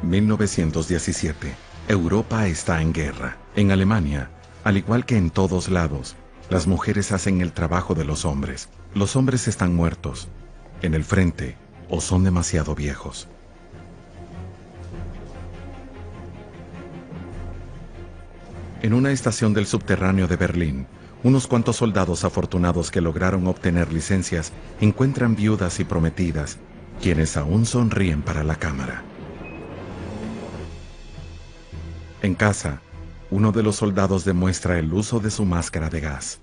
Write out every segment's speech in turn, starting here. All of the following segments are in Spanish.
1917. Europa está en guerra. En Alemania, al igual que en todos lados, las mujeres hacen el trabajo de los hombres. Los hombres están muertos, en el frente, o son demasiado viejos. En una estación del subterráneo de Berlín, unos cuantos soldados afortunados que lograron obtener licencias encuentran viudas y prometidas, quienes aún sonríen para la cámara. En casa, uno de los soldados demuestra el uso de su máscara de gas.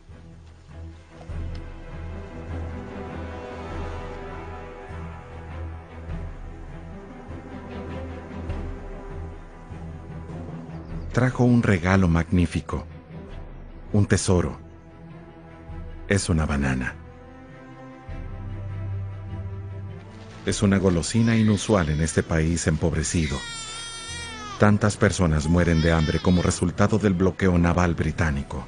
Trajo un regalo magnífico, un tesoro. Es una banana. Es una golosina inusual en este país empobrecido. Tantas personas mueren de hambre como resultado del bloqueo naval británico.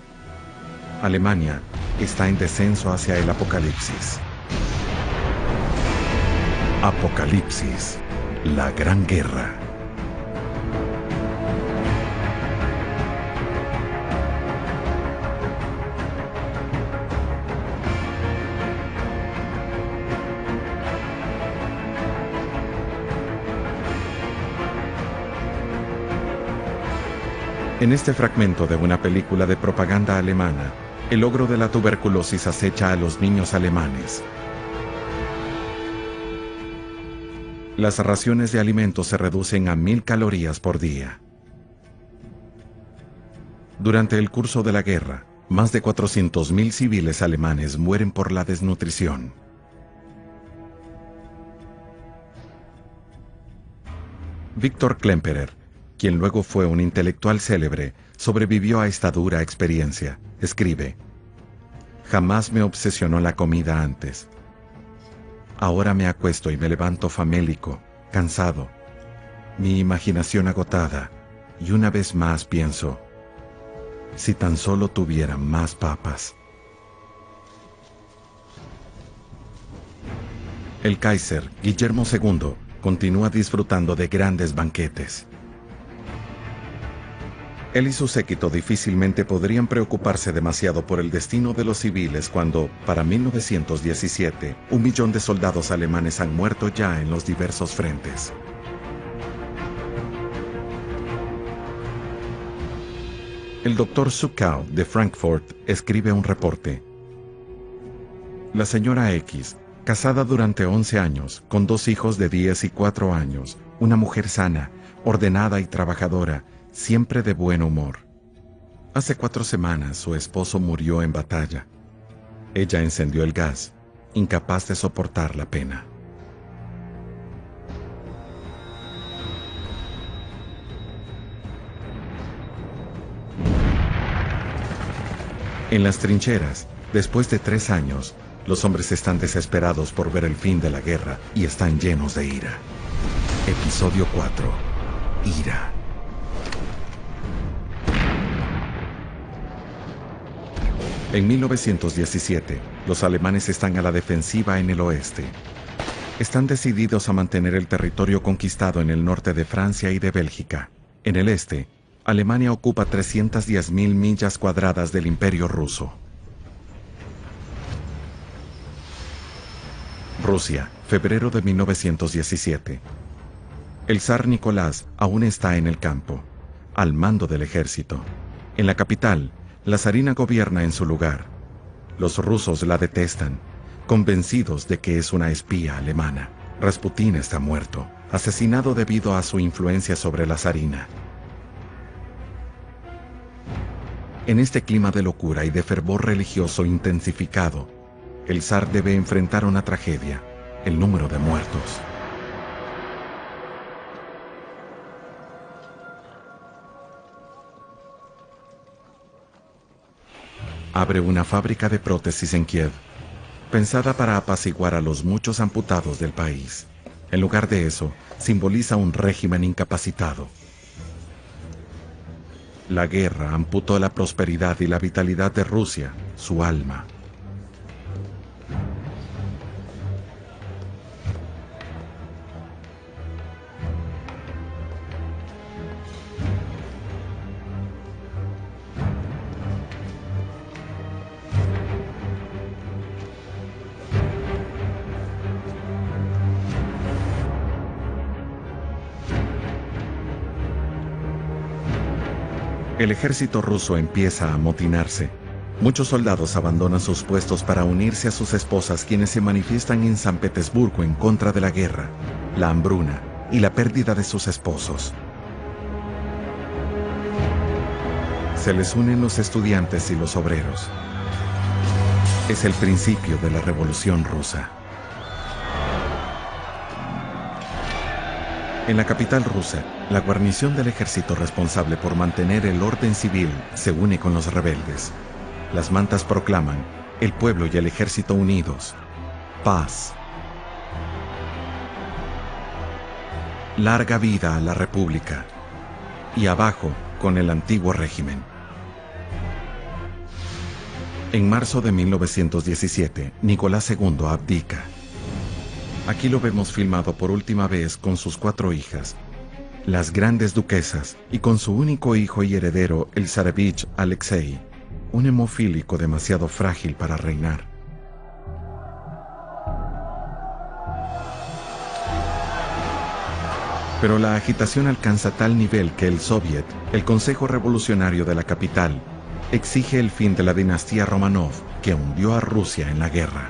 Alemania está en descenso hacia el apocalipsis. Apocalipsis, la Gran Guerra. En este fragmento de una película de propaganda alemana, el ogro de la tuberculosis acecha a los niños alemanes. Las raciones de alimentos se reducen a 1000 calorías por día. Durante el curso de la guerra, más de 400.000 civiles alemanes mueren por la desnutrición. Viktor Klemperer, quien luego fue un intelectual célebre, sobrevivió a esta dura experiencia. Escribe: «Jamás me obsesionó la comida antes. Ahora me acuesto y me levanto famélico, cansado, mi imaginación agotada, y una vez más pienso, si tan solo tuviera más papas». El Kaiser, Guillermo II, continúa disfrutando de grandes banquetes. Él y su séquito difícilmente podrían preocuparse demasiado por el destino de los civiles cuando, para 1917, 1 millón de soldados alemanes han muerto ya en los diversos frentes. El Dr. Suckau de Frankfurt escribe un reporte. La señora X, casada durante 11 años, con 2 hijos de 10 y 4 años, una mujer sana, ordenada y trabajadora, siempre de buen humor. Hace 4 semanas su esposo murió en batalla. Ella encendió el gas, incapaz de soportar la pena. En las trincheras, después de 3 años, los hombres están desesperados por ver el fin de la guerra y están llenos de ira. Episodio 4. Ira. En 1917, los alemanes están a la defensiva en el oeste. Están decididos a mantener el territorio conquistado en el norte de Francia y de Bélgica. En el este, Alemania ocupa 310.000 millas cuadradas del Imperio ruso. Rusia, febrero de 1917. El zar Nicolás aún está en el campo, al mando del ejército. En la capital, la zarina gobierna en su lugar. Los rusos la detestan, convencidos de que es una espía alemana. Rasputín está muerto, asesinado debido a su influencia sobre la zarina. En este clima de locura y de fervor religioso intensificado, el zar debe enfrentar una tragedia: el número de muertos. Abre una fábrica de prótesis en Kiev, pensada para apaciguar a los muchos amputados del país. En lugar de eso, simboliza un régimen incapacitado. La guerra amputó la prosperidad y la vitalidad de Rusia, su alma. El ejército ruso empieza a amotinarse. Muchos soldados abandonan sus puestos para unirse a sus esposas, quienes se manifiestan en San Petersburgo en contra de la guerra, la hambruna y la pérdida de sus esposos. Se les unen los estudiantes y los obreros. Es el principio de la Revolución Rusa. En la capital rusa, la guarnición del ejército responsable por mantener el orden civil se une con los rebeldes. Las mantas proclaman: el pueblo y el ejército unidos. Paz. Larga vida a la República. Y abajo con el antiguo régimen. En marzo de 1917, Nicolás II abdica. Aquí lo vemos filmado por última vez con sus 4 hijas, las grandes duquesas, y con su único hijo y heredero, el zarevich Alexei, un hemofílico demasiado frágil para reinar. Pero la agitación alcanza tal nivel que el Soviet, el Consejo Revolucionario de la capital, exige el fin de la dinastía Romanov, que hundió a Rusia en la guerra.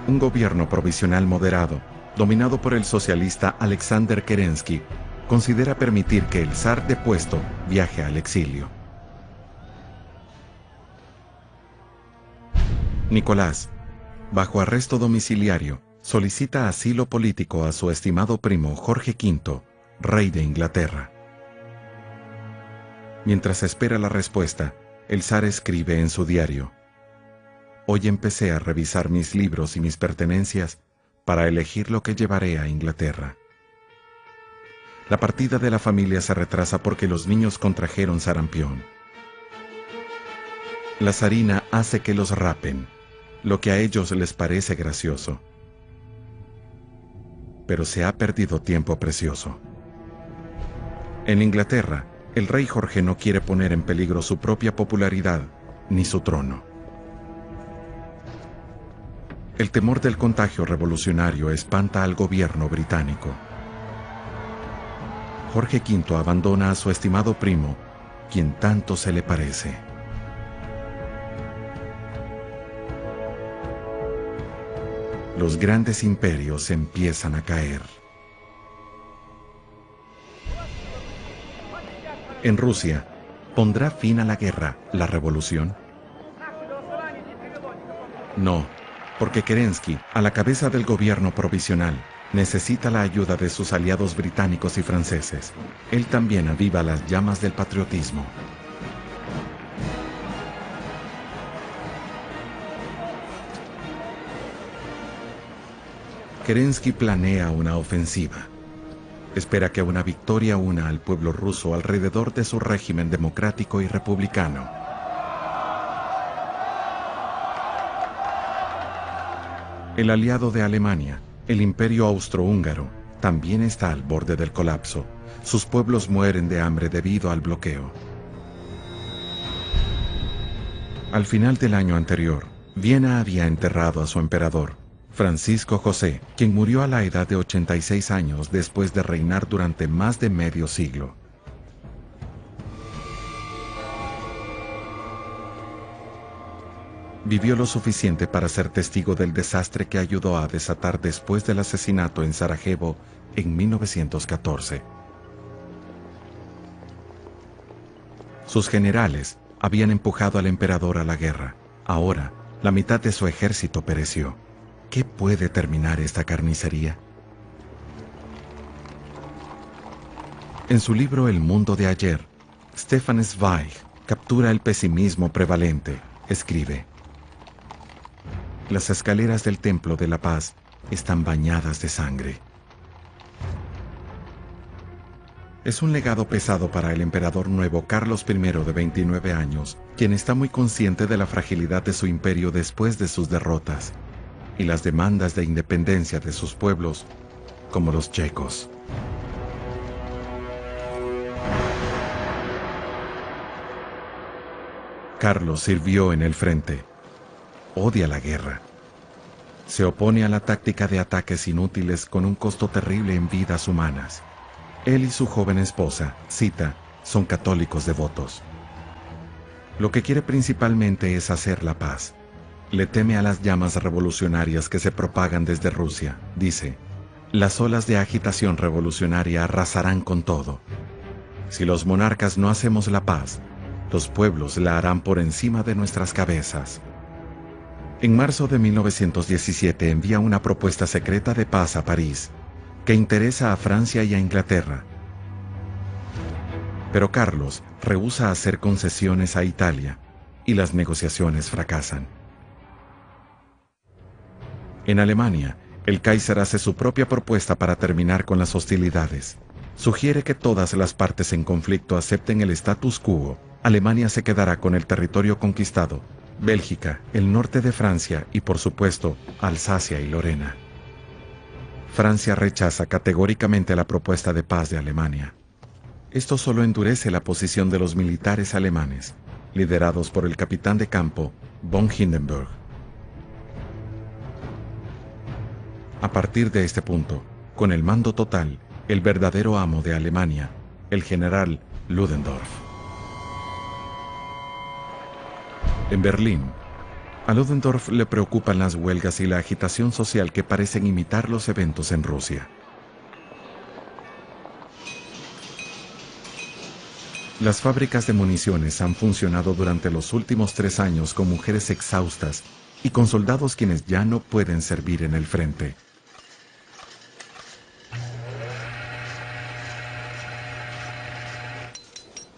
Un gobierno provisional moderado, dominado por el socialista Alexander Kerensky, considera permitir que el zar depuesto viaje al exilio. Nicolás, bajo arresto domiciliario, solicita asilo político a su estimado primo Jorge V, rey de Inglaterra. Mientras espera la respuesta, el zar escribe en su diario: hoy empecé a revisar mis libros y mis pertenencias para elegir lo que llevaré a Inglaterra. La partida de la familia se retrasa porque los niños contrajeron sarampión. La zarina hace que los rapen, lo que a ellos les parece gracioso. Pero se ha perdido tiempo precioso. En Inglaterra, el rey Jorge no quiere poner en peligro su propia popularidad ni su trono. El temor del contagio revolucionario espanta al gobierno británico. Jorge V abandona a su estimado primo, quien tanto se le parece. Los grandes imperios empiezan a caer. En Rusia, ¿pondrá fin a la guerra la revolución? No, porque Kerensky, a la cabeza del gobierno provisional, necesita la ayuda de sus aliados británicos y franceses. Él también aviva las llamas del patriotismo. Kerensky planea una ofensiva. Espera que una victoria una al pueblo ruso alrededor de su régimen democrático y republicano. El aliado de Alemania, el Imperio Austrohúngaro, también está al borde del colapso. Sus pueblos mueren de hambre debido al bloqueo. Al final del año anterior, Viena había enterrado a su emperador, Francisco José, quien murió a la edad de 86 años después de reinar durante más de medio siglo. Vivió lo suficiente para ser testigo del desastre que ayudó a desatar después del asesinato en Sarajevo en 1914. Sus generales habían empujado al emperador a la guerra. Ahora, la mitad de su ejército pereció. ¿Qué puede terminar esta carnicería? En su libro El mundo de ayer, Stefan Zweig captura el pesimismo prevalente. Escribe: las escaleras del Templo de la Paz están bañadas de sangre. Es un legado pesado para el emperador nuevo Carlos I de 29 años, quien está muy consciente de la fragilidad de su imperio después de sus derrotas y las demandas de independencia de sus pueblos, como los checos. Carlos sirvió en el frente. Odia la guerra. Se opone a la táctica de ataques inútiles con un costo terrible en vidas humanas. Él y su joven esposa, Zita, son católicos devotos. Lo que quiere principalmente es hacer la paz. Le teme a las llamas revolucionarias que se propagan desde Rusia. Dice, las olas de agitación revolucionaria arrasarán con todo. Si los monarcas no hacemos la paz, los pueblos la harán por encima de nuestras cabezas. En marzo de 1917 envía una propuesta secreta de paz a París, que interesa a Francia y a Inglaterra. Pero Carlos rehúsa hacer concesiones a Italia, y las negociaciones fracasan. En Alemania, el Kaiser hace su propia propuesta para terminar con las hostilidades. Sugiere que todas las partes en conflicto acepten el status quo. Alemania se quedará con el territorio conquistado, Bélgica, el norte de Francia y, por supuesto, Alsacia y Lorena. Francia rechaza categóricamente la propuesta de paz de Alemania. Esto solo endurece la posición de los militares alemanes, liderados por el capitán de campo, von Hindenburg. A partir de este punto, con el mando total, el verdadero amo de Alemania, el general Ludendorff. En Berlín, a Ludendorff le preocupan las huelgas y la agitación social que parecen imitar los eventos en Rusia. Las fábricas de municiones han funcionado durante los últimos 3 años con mujeres exhaustas y con soldados quienes ya no pueden servir en el frente.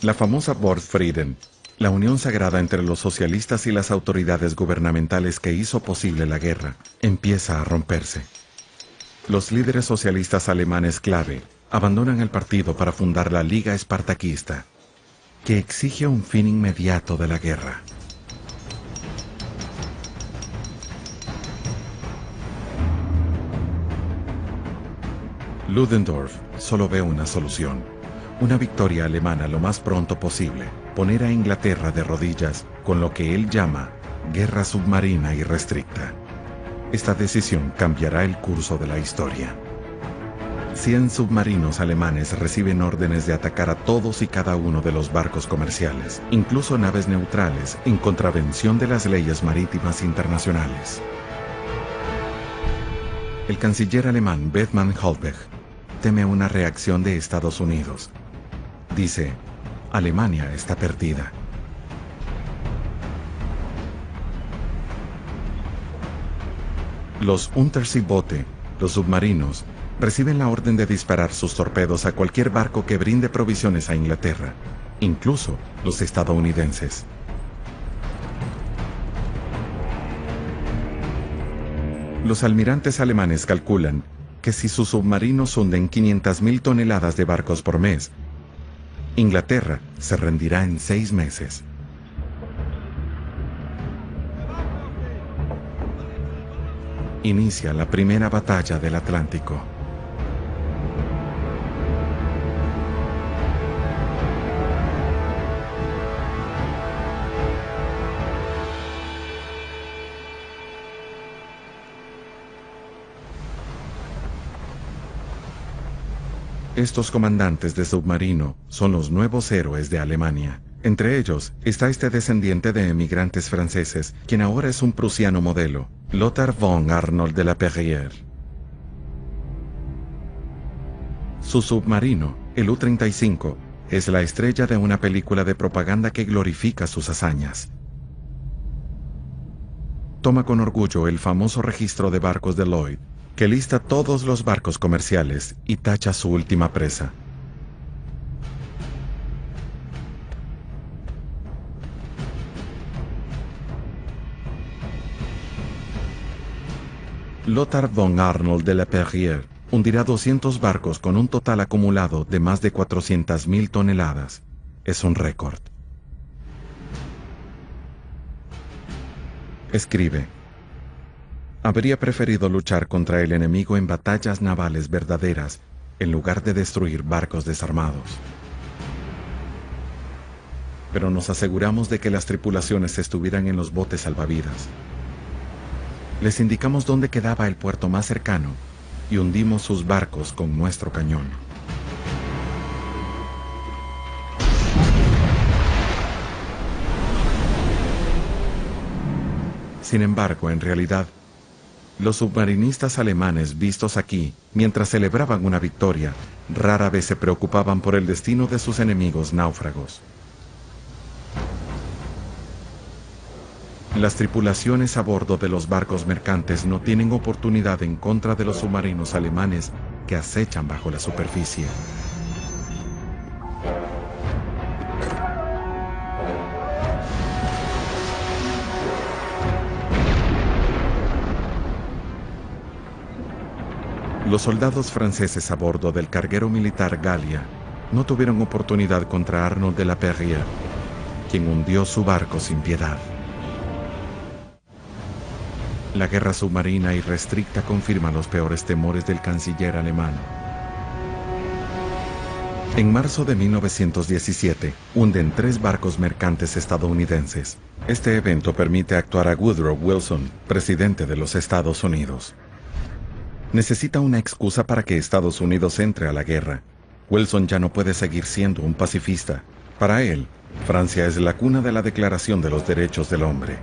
La famosa Bordfrieden, la unión sagrada entre los socialistas y las autoridades gubernamentales que hizo posible la guerra, empieza a romperse. Los líderes socialistas alemanes clave abandonan el partido para fundar la Liga Espartaquista, que exige un fin inmediato de la guerra. Ludendorff solo ve una solución: una victoria alemana lo más pronto posible, poner a Inglaterra de rodillas con lo que él llama guerra submarina irrestricta. Esta decisión cambiará el curso de la historia. 100 submarinos alemanes reciben órdenes de atacar a todos y cada uno de los barcos comerciales, incluso naves neutrales, en contravención de las leyes marítimas internacionales. El canciller alemán Bethmann Hollweg teme una reacción de Estados Unidos. Dice, Alemania está perdida. Los Unterseeboote, los submarinos, reciben la orden de disparar sus torpedos a cualquier barco que brinde provisiones a Inglaterra, incluso los estadounidenses. Los almirantes alemanes calculan que si sus submarinos hunden 500.000 toneladas de barcos por mes, Inglaterra se rendirá en 6 meses. Inicia la primera batalla del Atlántico. Estos comandantes de submarino son los nuevos héroes de Alemania. Entre ellos está este descendiente de emigrantes franceses, quien ahora es un prusiano modelo, Lothar von Arnold de la Perrière. Su submarino, el U-35, es la estrella de una película de propaganda que glorifica sus hazañas. Toma con orgullo el famoso registro de barcos de Lloyd, que lista todos los barcos comerciales y tacha su última presa. Lothar von Arnold de la Perrière hundirá 200 barcos con un total acumulado de más de 400.000 toneladas. Es un récord. Escribe: habría preferido luchar contra el enemigo en batallas navales verdaderas en lugar de destruir barcos desarmados. Pero nos aseguramos de que las tripulaciones estuvieran en los botes salvavidas. Les indicamos dónde quedaba el puerto más cercano y hundimos sus barcos con nuestro cañón. Sin embargo, en realidad, los submarinistas alemanes vistos aquí, mientras celebraban una victoria, rara vez se preocupaban por el destino de sus enemigos náufragos. Las tripulaciones a bordo de los barcos mercantes no tienen oportunidad en contra de los submarinos alemanes que acechan bajo la superficie. Los soldados franceses a bordo del carguero militar Gallia no tuvieron oportunidad contra Arnaud de la Perrière, quien hundió su barco sin piedad. La guerra submarina irrestricta confirma los peores temores del canciller alemán. En marzo de 1917, hunden 3 barcos mercantes estadounidenses. Este evento permite actuar a Woodrow Wilson, presidente de los Estados Unidos. Necesita una excusa para que Estados Unidos entre a la guerra. Wilson ya no puede seguir siendo un pacifista. Para él, Francia es la cuna de la Declaración de los Derechos del Hombre.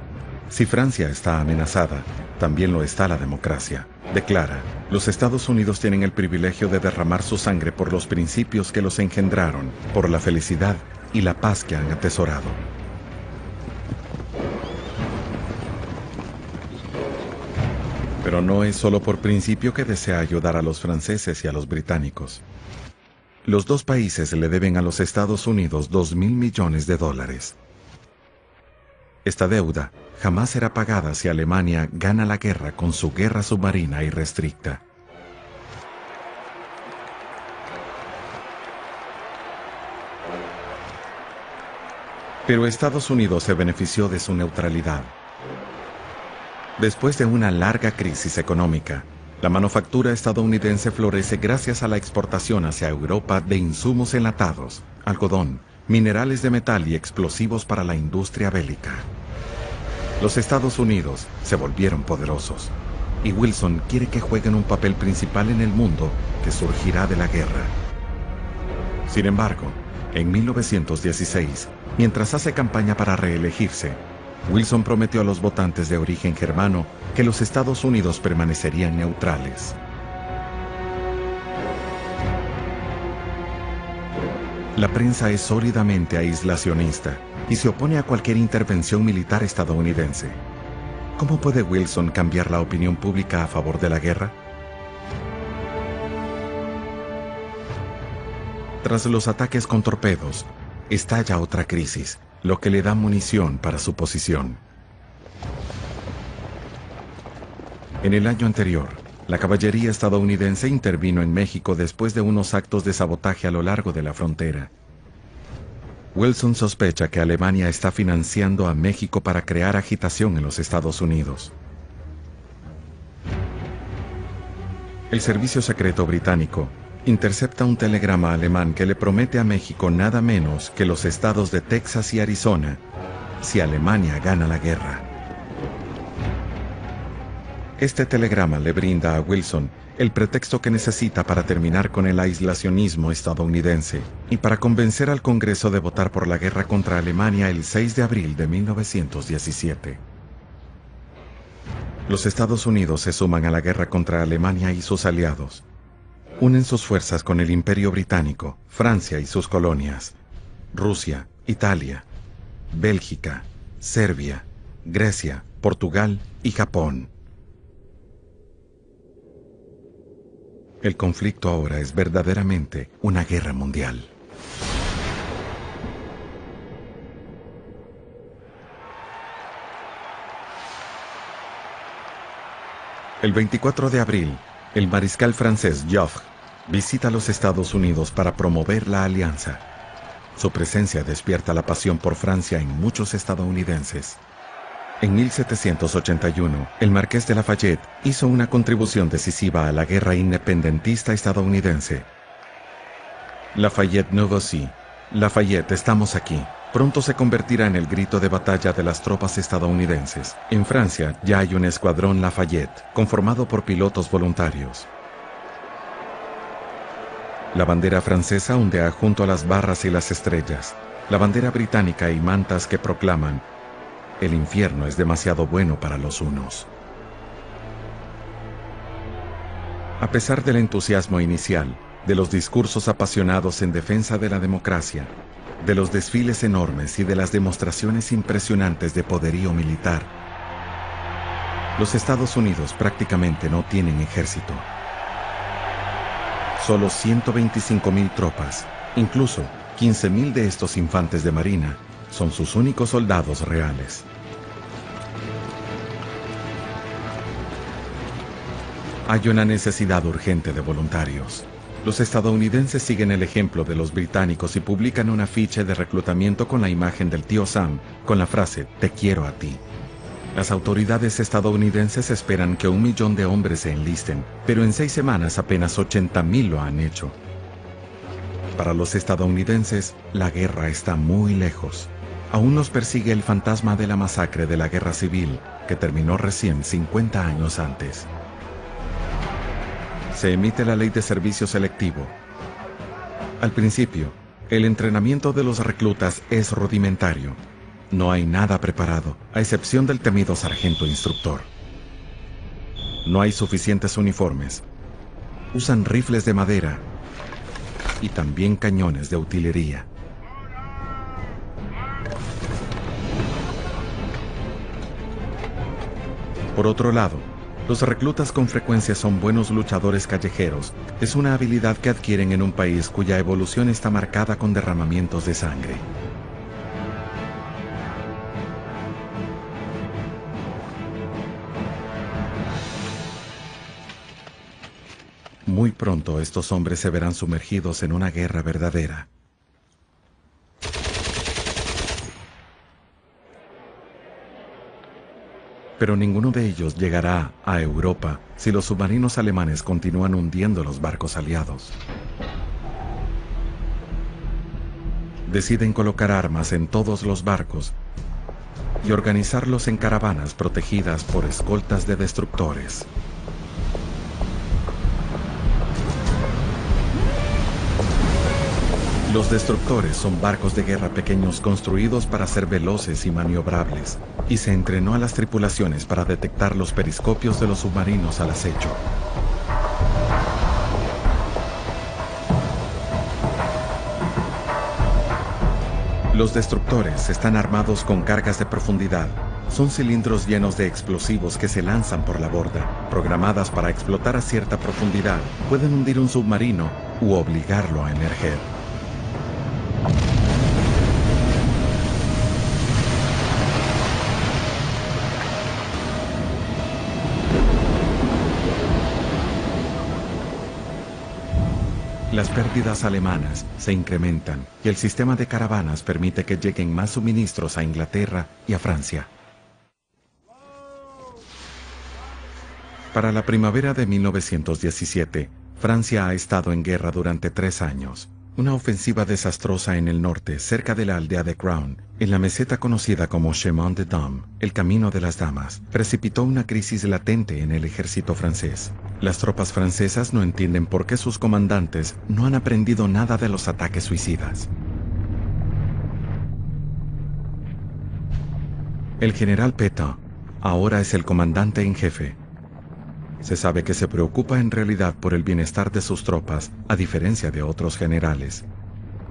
Si Francia está amenazada, también lo está la democracia. Declara, los Estados Unidos tienen el privilegio de derramar su sangre por los principios que los engendraron, por la felicidad y la paz que han atesorado. Pero no es solo por principio que desea ayudar a los franceses y a los británicos. Los dos países le deben a los Estados Unidos $2.000 millones. Esta deuda jamás será pagada si Alemania gana la guerra con su guerra submarina irrestricta. Pero Estados Unidos se benefició de su neutralidad. Después de una larga crisis económica, la manufactura estadounidense florece gracias a la exportación hacia Europa de insumos enlatados, algodón, minerales de metal y explosivos para la industria bélica. Los Estados Unidos se volvieron poderosos, y Wilson quiere que jueguen un papel principal en el mundo que surgirá de la guerra. Sin embargo, en 1916, mientras hace campaña para reelegirse, Wilson prometió a los votantes de origen germano que los Estados Unidos permanecerían neutrales. La prensa es sólidamente aislacionista y se opone a cualquier intervención militar estadounidense. ¿Cómo puede Wilson cambiar la opinión pública a favor de la guerra? Tras los ataques con torpedos, estalla otra crisis, lo que le da munición para su posición. En el año anterior, la caballería estadounidense intervino en México después de unos actos de sabotaje a lo largo de la frontera. Wilson sospecha que Alemania está financiando a México para crear agitación en los Estados Unidos. El servicio secreto británico intercepta un telegrama alemán que le promete a México nada menos que los estados de Texas y Arizona si Alemania gana la guerra. Este telegrama le brinda a Wilson el pretexto que necesita para terminar con el aislacionismo estadounidense y para convencer al Congreso de votar por la guerra contra Alemania el 6 de abril de 1917. Los Estados Unidos se suman a la guerra contra Alemania y sus aliados. Unen sus fuerzas con el Imperio Británico, Francia y sus colonias, Rusia, Italia, Bélgica, Serbia, Grecia, Portugal y Japón. El conflicto ahora es verdaderamente una guerra mundial. El 24 de abril, el mariscal francés Joffre visita los Estados Unidos para promover la alianza. Su presencia despierta la pasión por Francia en muchos estadounidenses. En 1781, el marqués de Lafayette hizo una contribución decisiva a la guerra independentista estadounidense. Lafayette negocie. Lafayette, estamos aquí. Pronto se convertirá en el grito de batalla de las tropas estadounidenses. En Francia ya hay un escuadrón Lafayette, conformado por pilotos voluntarios. La bandera francesa ondea junto a las barras y las estrellas. La bandera británica y mantas que proclaman: el infierno es demasiado bueno para los unos. A pesar del entusiasmo inicial, de los discursos apasionados en defensa de la democracia, de los desfiles enormes y de las demostraciones impresionantes de poderío militar, los Estados Unidos prácticamente no tienen ejército. Solo 125,000 tropas, incluso 15,000 de estos infantes de marina, son sus únicos soldados reales. Hay una necesidad urgente de voluntarios. Los estadounidenses siguen el ejemplo de los británicos y publican un afiche de reclutamiento con la imagen del tío Sam, con la frase «Te quiero a ti». Las autoridades estadounidenses esperan que 1 millón de hombres se enlisten, pero en 6 semanas apenas 80,000 lo han hecho. Para los estadounidenses, la guerra está muy lejos. Aún nos persigue el fantasma de la masacre de la guerra civil, que terminó recién 50 años antes. Se emite la ley de servicio selectivo. Al principio, el entrenamiento de los reclutas es rudimentario. No hay nada preparado, a excepción del temido sargento instructor. No hay suficientes uniformes. Usan rifles de madera y también cañones de utilería. Por otro lado, los reclutas con frecuencia son buenos luchadores callejeros. Es una habilidad que adquieren en un país cuya evolución está marcada con derramamientos de sangre. Muy pronto estos hombres se verán sumergidos en una guerra verdadera. Pero ninguno de ellos llegará a Europa si los submarinos alemanes continúan hundiendo los barcos aliados. Deciden colocar armas en todos los barcos y organizarlos en caravanas protegidas por escoltas de destructores. Los destructores son barcos de guerra pequeños construidos para ser veloces y maniobrables, y se entrenó a las tripulaciones para detectar los periscopios de los submarinos al acecho. Los destructores están armados con cargas de profundidad. Son cilindros llenos de explosivos que se lanzan por la borda, programadas para explotar a cierta profundidad. Pueden hundir un submarino u obligarlo a emerger. Las pérdidas alemanas se incrementan y el sistema de caravanas permite que lleguen más suministros a Inglaterra y a Francia. Para la primavera de 1917, Francia ha estado en guerra durante 3 años. Una ofensiva desastrosa en el norte, cerca de la aldea de Crown, en la meseta conocida como Chemin des Dames, el camino de las damas, precipitó una crisis latente en el ejército francés. Las tropas francesas no entienden por qué sus comandantes no han aprendido nada de los ataques suicidas. El general Pétain ahora es el comandante en jefe. Se sabe que se preocupa en realidad por el bienestar de sus tropas, a diferencia de otros generales.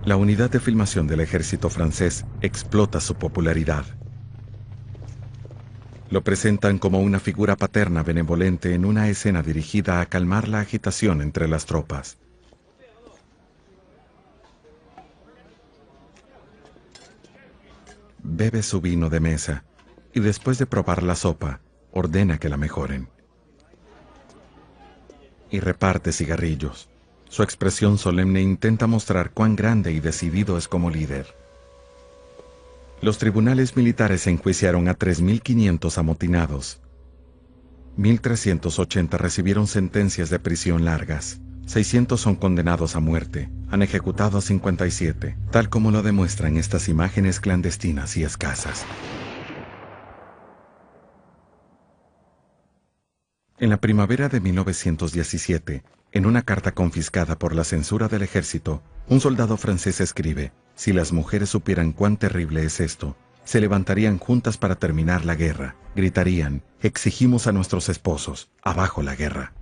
La unidad de filmación del ejército francés explota su popularidad. Lo presentan como una figura paterna benevolente en una escena dirigida a calmar la agitación entre las tropas. Bebe su vino de mesa y después de probar la sopa, ordena que la mejoren. Y reparte cigarrillos. Su expresión solemne intenta mostrar cuán grande y decidido es como líder. Los tribunales militares enjuiciaron a 3.500 amotinados. 1.380 recibieron sentencias de prisión largas. 600 son condenados a muerte. han ejecutado 57, tal como lo demuestran estas imágenes clandestinas y escasas. En la primavera de 1917, en una carta confiscada por la censura del ejército, un soldado francés escribe: si las mujeres supieran cuán terrible es esto, se levantarían juntas para terminar la guerra, gritarían: exigimos a nuestros esposos, abajo la guerra.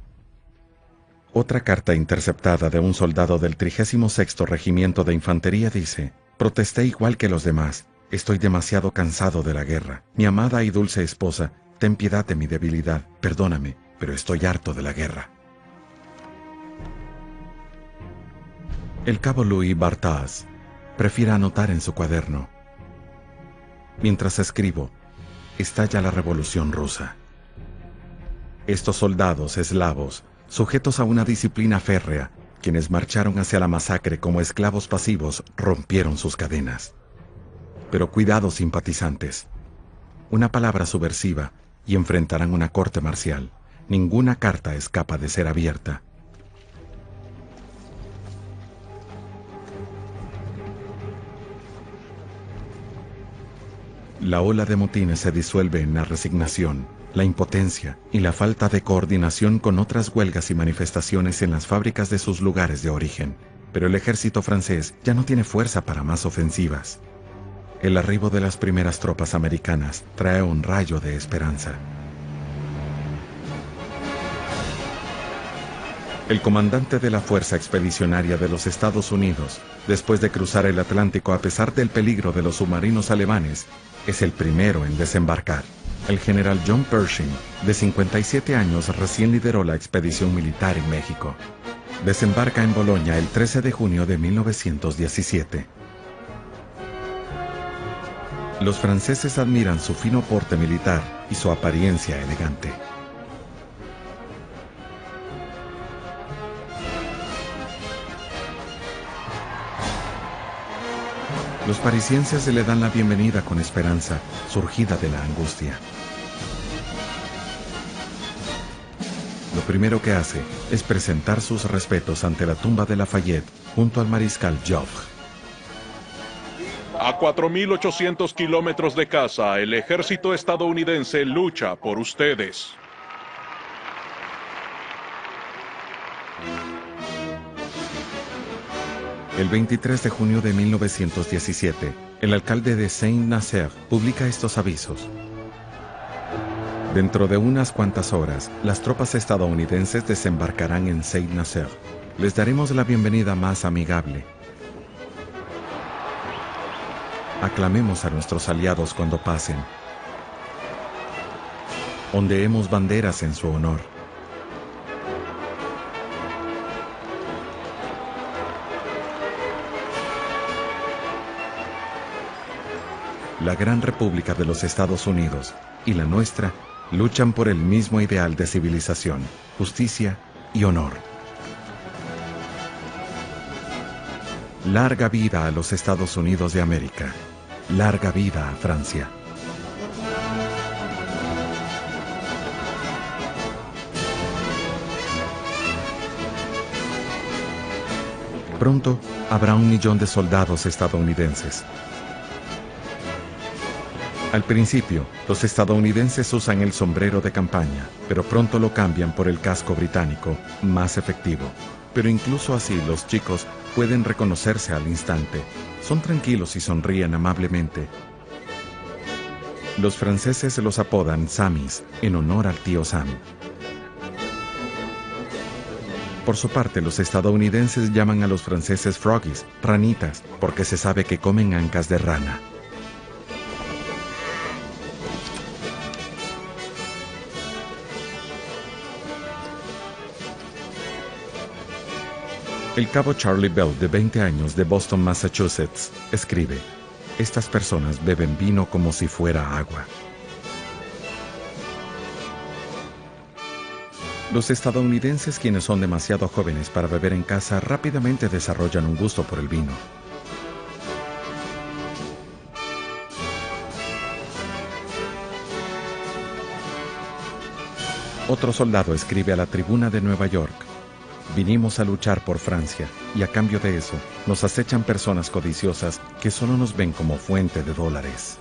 Otra carta interceptada de un soldado del 36º Regimiento de Infantería dice: protesté igual que los demás, estoy demasiado cansado de la guerra, mi amada y dulce esposa, ten piedad de mi debilidad, perdóname, pero estoy harto de la guerra. El cabo Louis Barthas prefiere anotar en su cuaderno: mientras escribo, estalla la Revolución Rusa. Estos soldados eslavos, sujetos a una disciplina férrea, quienes marcharon hacia la masacre como esclavos pasivos, rompieron sus cadenas. Pero cuidado, simpatizantes. Una palabra subversiva y enfrentarán una corte marcial. Ninguna carta escapa de ser abierta. La ola de motines se disuelve en la resignación, la impotencia y la falta de coordinación con otras huelgas y manifestaciones en las fábricas de sus lugares de origen. Pero el ejército francés ya no tiene fuerza para más ofensivas. El arribo de las primeras tropas americanas trae un rayo de esperanza. El comandante de la Fuerza Expedicionaria de los Estados Unidos, después de cruzar el Atlántico a pesar del peligro de los submarinos alemanes, es el primero en desembarcar. El general John Pershing, de 57 años, recién lideró la expedición militar en México. Desembarca en Bolonia el 13 de junio de 1917. Los franceses admiran su fino porte militar y su apariencia elegante. Los parisienses le dan la bienvenida con esperanza, surgida de la angustia. Lo primero que hace es presentar sus respetos ante la tumba de Lafayette, junto al mariscal Joffre. A 4.800 kilómetros de casa, el ejército estadounidense lucha por ustedes. El 23 de junio de 1917, el alcalde de Saint-Nazaire publica estos avisos. Dentro de unas cuantas horas, las tropas estadounidenses desembarcarán en Saint-Nazaire. Les daremos la bienvenida más amigable. Aclamemos a nuestros aliados cuando pasen. Ondeemos banderas en su honor. La Gran República de los Estados Unidos y la nuestra luchan por el mismo ideal de civilización, justicia y honor. Larga vida a los Estados Unidos de América. Larga vida a Francia. Pronto habrá 1 millón de soldados estadounidenses. Al principio, los estadounidenses usan el sombrero de campaña, pero pronto lo cambian por el casco británico, más efectivo. Pero incluso así los chicos pueden reconocerse al instante. Son tranquilos y sonríen amablemente. Los franceses los apodan Sammies, en honor al tío Sam. Por su parte, los estadounidenses llaman a los franceses Froggies, ranitas, porque se sabe que comen ancas de rana. El cabo Charlie Bell, de 20 años, de Boston, Massachusetts, escribe: estas personas beben vino como si fuera agua. Los estadounidenses, quienes son demasiado jóvenes para beber en casa, rápidamente desarrollan un gusto por el vino. Otro soldado escribe a la Tribuna de Nueva York: Vinimos a luchar por Francia, y a cambio de eso, nos acechan personas codiciosas que solo nos ven como fuente de dólares.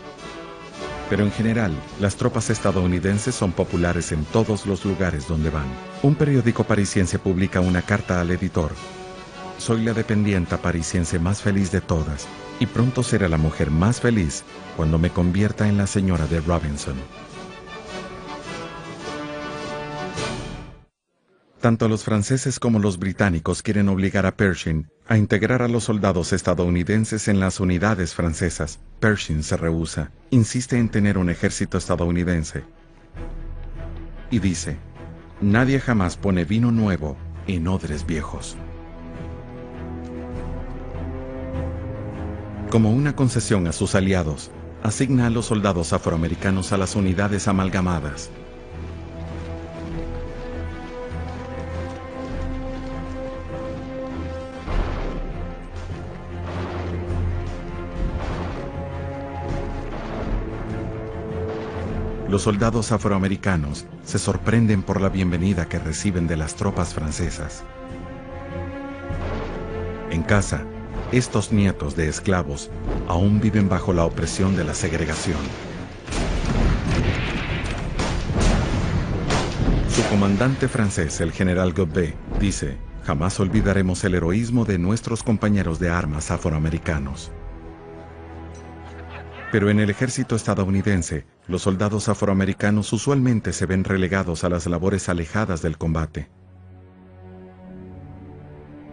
Pero en general, las tropas estadounidenses son populares en todos los lugares donde van. Un periódico parisiense publica una carta al editor. Soy la dependienta parisiense más feliz de todas, y pronto seré la mujer más feliz cuando me convierta en la señora de Robinson. Tanto los franceses como los británicos quieren obligar a Pershing a integrar a los soldados estadounidenses en las unidades francesas. Pershing se rehúsa, insiste en tener un ejército estadounidense. Y dice, nadie jamás pone vino nuevo en odres viejos. Como una concesión a sus aliados, asigna a los soldados afroamericanos a las unidades amalgamadas. Los soldados afroamericanos se sorprenden por la bienvenida que reciben de las tropas francesas. En casa, estos nietos de esclavos aún viven bajo la opresión de la segregación. Su comandante francés, el general Godbey, dice, jamás olvidaremos el heroísmo de nuestros compañeros de armas afroamericanos. Pero en el ejército estadounidense, los soldados afroamericanos usualmente se ven relegados a las labores alejadas del combate.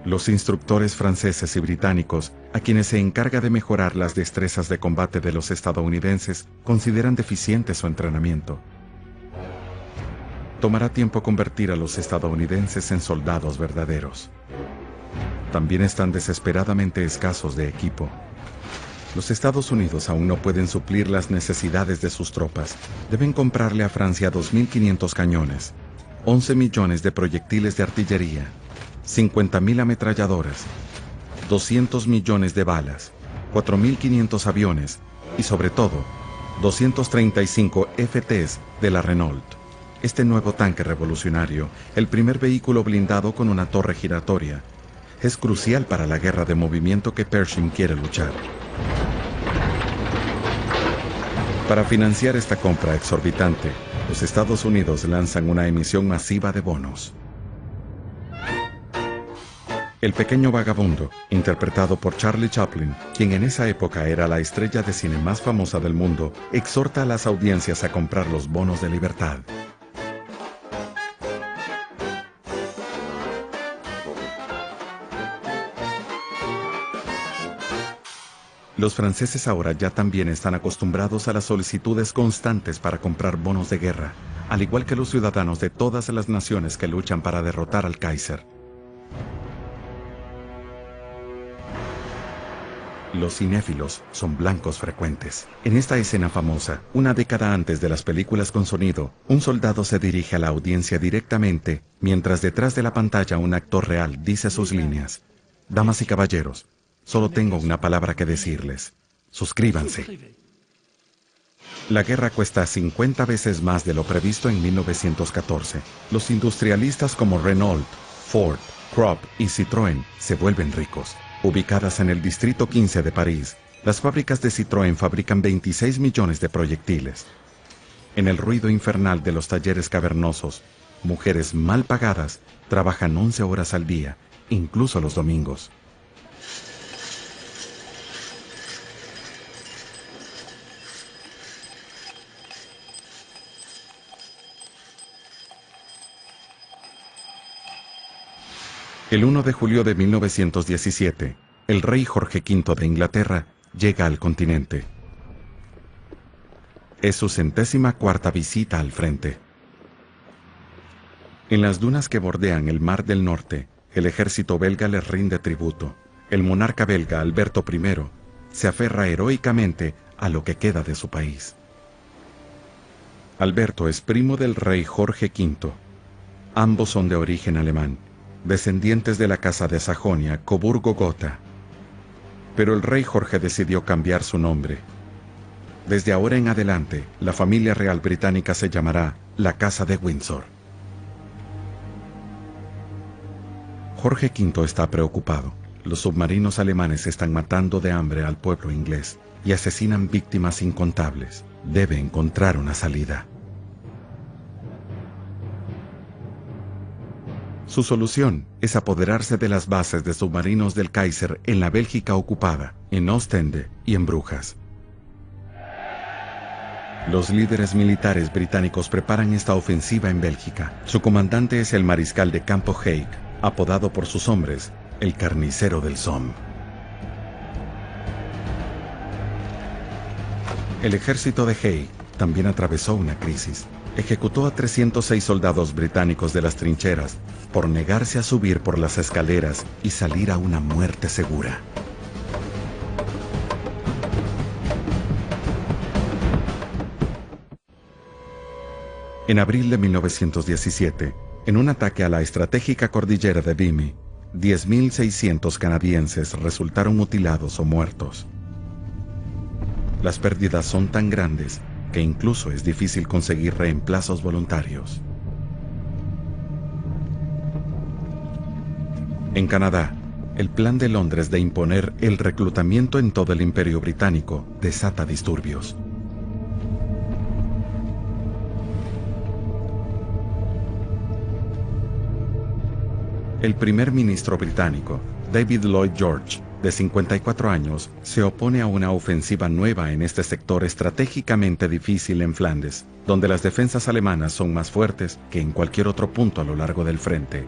Los instructores franceses y británicos, a quienes se encarga de mejorar las destrezas de combate de los estadounidenses, consideran deficiente su entrenamiento. Tomará tiempo convertir a los estadounidenses en soldados verdaderos. También están desesperadamente escasos de equipo. Los Estados Unidos aún no pueden suplir las necesidades de sus tropas. Deben comprarle a Francia 2.500 cañones, 11 millones de proyectiles de artillería, 50.000 ametralladoras, 200 millones de balas, 4.500 aviones y, sobre todo, 235 FTs de la Renault. Este nuevo tanque revolucionario, el primer vehículo blindado con una torre giratoria, es crucial para la guerra de movimiento que Pershing quiere luchar. Para financiar esta compra exorbitante, los Estados Unidos lanzan una emisión masiva de bonos. El pequeño vagabundo, interpretado por Charlie Chaplin, quien en esa época era la estrella de cine más famosa del mundo, exhorta a las audiencias a comprar los bonos de libertad. Los franceses ahora ya también están acostumbrados a las solicitudes constantes para comprar bonos de guerra, al igual que los ciudadanos de todas las naciones que luchan para derrotar al Kaiser. Los cinéfilos son blancos frecuentes. En esta escena famosa, una década antes de las películas con sonido, un soldado se dirige a la audiencia directamente, mientras detrás de la pantalla un actor real dice sus líneas. Damas y caballeros, solo tengo una palabra que decirles. Suscríbanse. La guerra cuesta 50 veces más de lo previsto en 1914. Los industrialistas como Renault, Ford, Krupp y Citroën se vuelven ricos. Ubicadas en el distrito 15 de París, las fábricas de Citroën fabrican 26 millones de proyectiles. En el ruido infernal de los talleres cavernosos, mujeres mal pagadas trabajan 11 horas al día, incluso los domingos. El 1 de julio de 1917, el rey Jorge V de Inglaterra llega al continente. Es su 104ª visita al frente. En las dunas que bordean el Mar del Norte, el ejército belga les rinde tributo. El monarca belga Alberto I se aferra heroicamente a lo que queda de su país. Alberto es primo del rey Jorge V. Ambos son de origen alemán, descendientes de la casa de Sajonia, Coburgo-Gotha. Pero el rey Jorge decidió cambiar su nombre. Desde ahora en adelante, la familia real británica se llamará la Casa de Windsor. Jorge V está preocupado. Los submarinos alemanes están matando de hambre al pueblo inglés y asesinan víctimas incontables. Debe encontrar una salida. Su solución es apoderarse de las bases de submarinos del Kaiser en la Bélgica ocupada, en Ostende y en Brujas. Los líderes militares británicos preparan esta ofensiva en Bélgica. Su comandante es el mariscal de campo Haig, apodado por sus hombres, el carnicero del Somme. El ejército de Haig también atravesó una crisis. Ejecutó a 306 soldados británicos de las trincheras por negarse a subir por las escaleras y salir a una muerte segura. En abril de 1917, en un ataque a la estratégica cordillera de Vimy, 10.600 canadienses resultaron mutilados o muertos. Las pérdidas son tan grandes que incluso es difícil conseguir reemplazos voluntarios. En Canadá, el plan de Londres de imponer el reclutamiento en todo el Imperio Británico desata disturbios. El primer ministro británico, David Lloyd George, de 54 años, se opone a una ofensiva nueva en este sector estratégicamente difícil en Flandes, donde las defensas alemanas son más fuertes que en cualquier otro punto a lo largo del frente.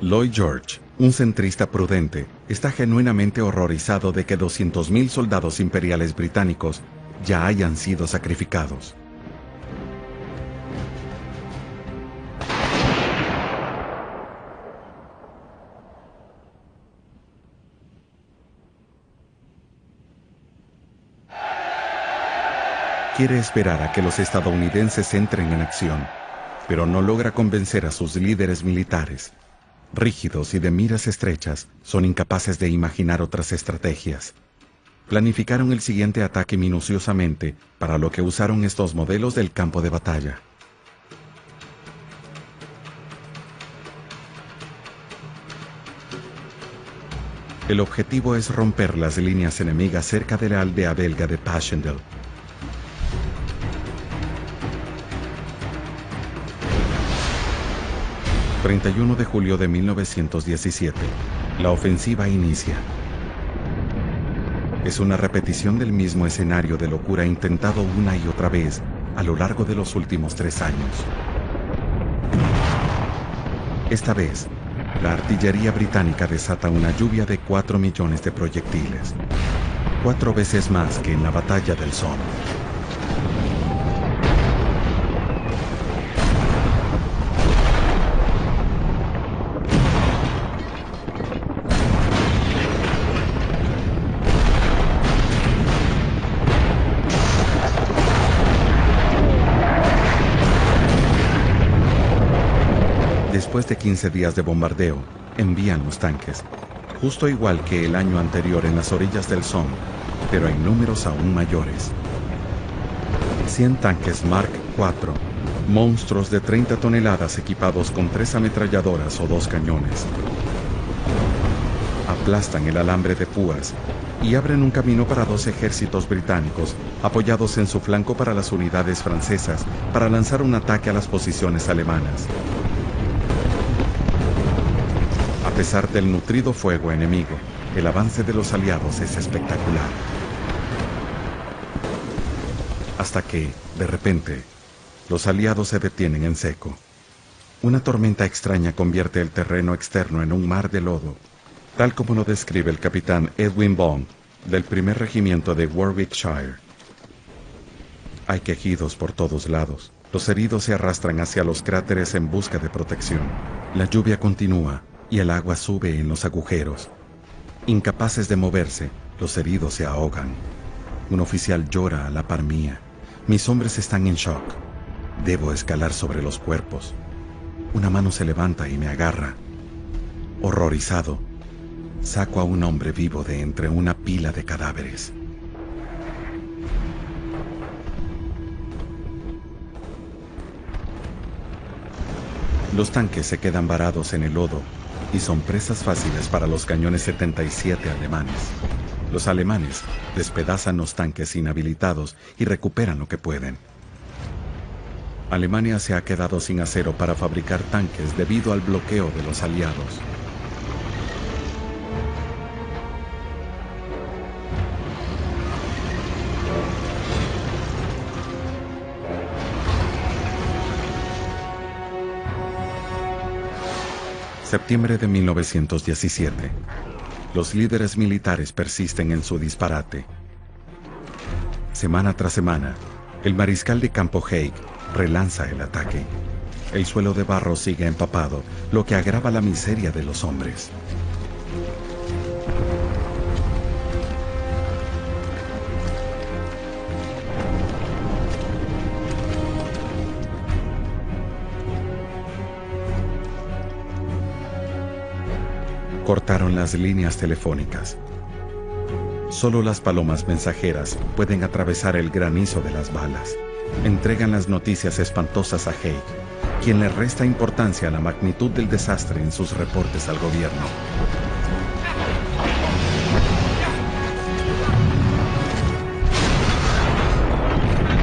Lloyd George, un centrista prudente, está genuinamente horrorizado de que 200.000 soldados imperiales británicos ya hayan sido sacrificados. Quiere esperar a que los estadounidenses entren en acción, pero no logra convencer a sus líderes militares. Rígidos y de miras estrechas, son incapaces de imaginar otras estrategias. Planificaron el siguiente ataque minuciosamente, para lo que usaron estos modelos del campo de batalla. El objetivo es romper las líneas enemigas cerca de la aldea belga de Passchendaele. El 31 de julio de 1917, la ofensiva inicia. Es una repetición del mismo escenario de locura intentado una y otra vez a lo largo de los últimos 3 años. Esta vez, la artillería británica desata una lluvia de 4 millones de proyectiles, 4 veces más que en la batalla del Somme. Después de 15 días de bombardeo, envían los tanques, justo igual que el año anterior en las orillas del Somme, pero en números aún mayores. 100 tanques Mark IV, monstruos de 30 toneladas equipados con 3 ametralladoras o 2 cañones. Aplastan el alambre de púas y abren un camino para 2 ejércitos británicos, apoyados en su flanco para las unidades francesas, para lanzar un ataque a las posiciones alemanas. A pesar del nutrido fuego enemigo, el avance de los aliados es espectacular. Hasta que, de repente, los aliados se detienen en seco. Una tormenta extraña convierte el terreno externo en un mar de lodo, tal como lo describe el capitán Edwin Bond, del primer regimiento de Warwickshire. Hay quejidos por todos lados. Los heridos se arrastran hacia los cráteres en busca de protección. La lluvia continúa y el agua sube en los agujeros. Incapaces de moverse, los heridos se ahogan. Un oficial llora a la par mía. Mis hombres están en shock. Debo escalar sobre los cuerpos. Una mano se levanta y me agarra. Horrorizado, saco a un hombre vivo de entre una pila de cadáveres. Los tanques se quedan varados en el lodo y son presas fáciles para los cañones 77 alemanes. Los alemanes despedazan los tanques inhabilitados y recuperan lo que pueden. Alemania se ha quedado sin acero para fabricar tanques debido al bloqueo de los aliados. Septiembre de 1917. Los líderes militares persisten en su disparate. Semana tras semana, el mariscal de campo Haig relanza el ataque. El suelo de barro sigue empapado, lo que agrava la miseria de los hombres. Cortaron las líneas telefónicas. Solo las palomas mensajeras pueden atravesar el granizo de las balas. Entregan las noticias espantosas a Haig, quien le resta importancia a la magnitud del desastre en sus reportes al gobierno.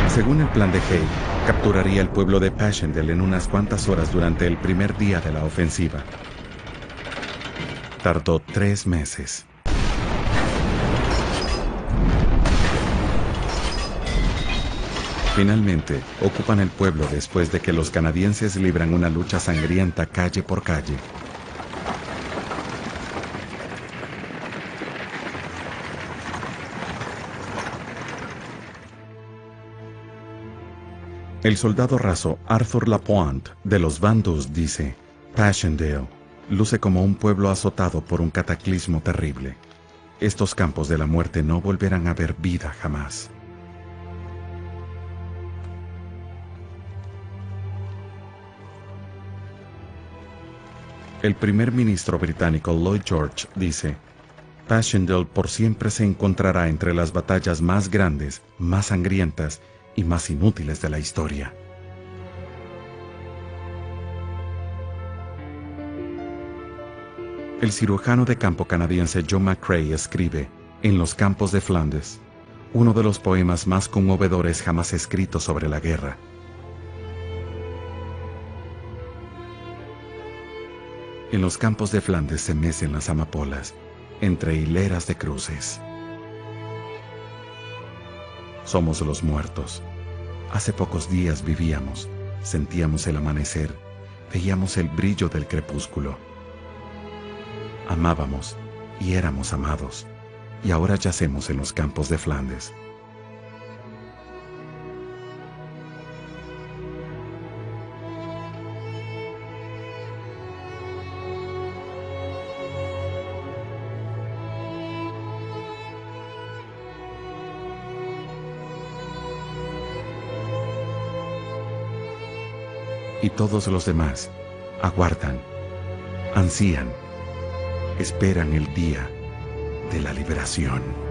Según el plan de Haig, capturaría el pueblo de Passchendaele en unas cuantas horas durante el primer día de la ofensiva. Tardó 3 meses. Finalmente, ocupan el pueblo después de que los canadienses libran una lucha sangrienta calle por calle. El soldado raso Arthur Lapointe de los Vandus dice: Passchendaele luce como un pueblo azotado por un cataclismo terrible. Estos campos de la muerte no volverán a ver vida jamás. El primer ministro británico Lloyd George dice: Passchendaele por siempre se encontrará entre las batallas más grandes, más sangrientas y más inútiles de la historia. El cirujano de campo canadiense John McCrae escribe En los campos de Flandes, uno de los poemas más conmovedores jamás escritos sobre la guerra. En los campos de Flandes se mecen las amapolas, entre hileras de cruces. Somos los muertos. Hace pocos días vivíamos, sentíamos el amanecer, veíamos el brillo del crepúsculo. Amábamos y éramos amados, y ahora yacemos en los campos de Flandes. Y todos los demás aguardan, ansían, esperan el día de la liberación.